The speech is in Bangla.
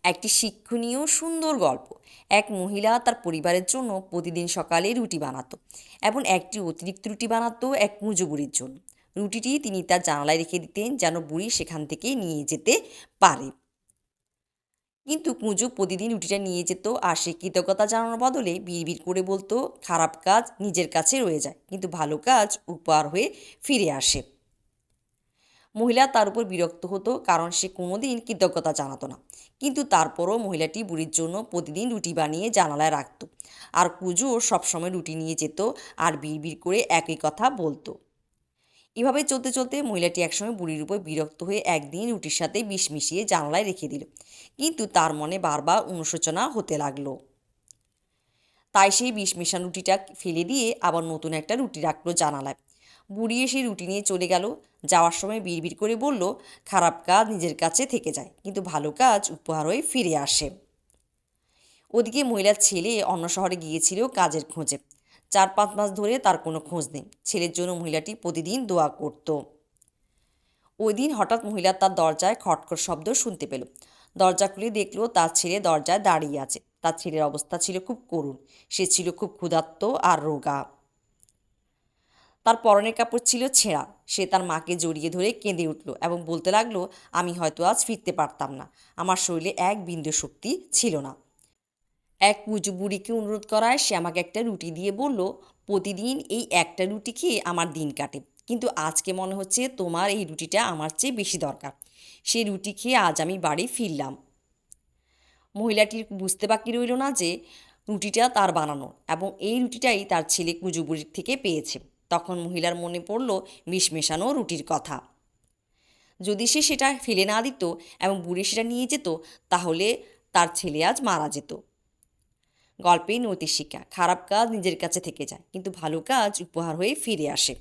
একটি শিক্ষণীয় সুন্দর গল্প। এক মহিলা তার পরিবারের জন্য প্রতিদিন সকালে রুটি বানাতো এবং একটি অতিরিক্ত রুটি বানাতো এক কুঁজো বুড়ির জন্য। রুটিটি তিনি তার জানালায় রেখে দিতেন যেন বুড়ি সেখান থেকে নিয়ে যেতে পারে। কিন্তু কুঁজো প্রতিদিন রুটিটা নিয়ে যেত আর সে কৃতজ্ঞতা জানানোর বদলে বিড়বিড় করে বলতো, খারাপ কাজ নিজের কাছে রয়ে যায় কিন্তু ভালো কাজ উপহার হয়ে ফিরে আসে। মহিলা তার উপর বিরক্ত হতো কারণ সে কোনোদিন কৃতজ্ঞতা জানাতো না। কিন্তু তারপরও মহিলাটি বুড়ির জন্য প্রতিদিন রুটি বানিয়ে জানালায় রাখত। আর কুজো সবসময় রুটি নিয়ে যেত আর বিড়বিড় করে একই কথা বলতো। এভাবে চলতে চলতে মহিলাটি একসময় বুড়ির উপর বিরক্ত হয়ে একদিন রুটির সাথে বিষ মিশিয়ে জানালায় রেখে দিল। কিন্তু তার মনে বারবার অনুশোচনা হতে লাগলো। তাই সেই বিষ মেশানো রুটিটা ফেলে দিয়ে আবার নতুন একটা রুটি রাখলো জানালায়। বুড়ি এসে রুটি নিয়ে চলে গেল। যাওয়ার সময় বিড়বিড় করে বলল, খারাপ কাজ নিজের কাছে থেকে যায় কিন্তু ভালো কাজ উপহার হয়ে ফিরে আসে। ওদিকে মহিলার ছেলে অন্য শহরে গিয়েছিল কাজের খোঁজে। 4-5 মাস ধরে তার কোনো খোঁজ নেই। ছেলের জন্য মহিলাটি প্রতিদিন দোয়া করত। ওই দিন হঠাৎ মহিলা তার দরজায় খটখট শব্দ শুনতে পেল। দরজা খুলে দেখল তার ছেলে দরজায় দাঁড়িয়ে আছে। তার ছেলের অবস্থা ছিল খুব করুণ। সে ছিল খুব ক্ষুধার্ত আর রোগা। তার পরনের কাপড় ছিল ছেঁড়া। সে তার মাকে জড়িয়ে ধরে কেঁদে উঠল এবং বলতে লাগলো, আমি হয়তো আজ ফিরতে পারতাম না। আমার শরীরে এক বিন্দু শক্তি ছিল না। এক কুঁজো বুড়িকে অনুরোধ করায় সে আমাকে একটা রুটি দিয়ে বলল, প্রতিদিন এই একটা রুটি খেয়ে আমার দিন কাটে, কিন্তু আজকে মনে হচ্ছে তোমার এই রুটিটা আমার চেয়ে বেশি দরকার। সেই রুটি খেয়ে আজ আমি বাড়ি ফিরলাম। মহিলাটির বুঝতে বাকি রইল না যে রুটিটা তার বানানো এবং এই রুটিটাই তার ছেলে কুঁজো বুড়ির থেকে পেয়েছে। তখন মহিলার মনে পড়ল বিষ মেশানো রুটির কথা। যদি সে সেটা ফেলে না দিত এবং বুড়ি সেটা নিয়ে যেত, তাহলে তার ছেলে আজ মারা যেত। গল্পেই নৈতিক শিক্ষা, খারাপ কাজ নিজের কাছে থেকে যায় কিন্তু ভালো কাজ উপহার হয়ে ফিরে আসে।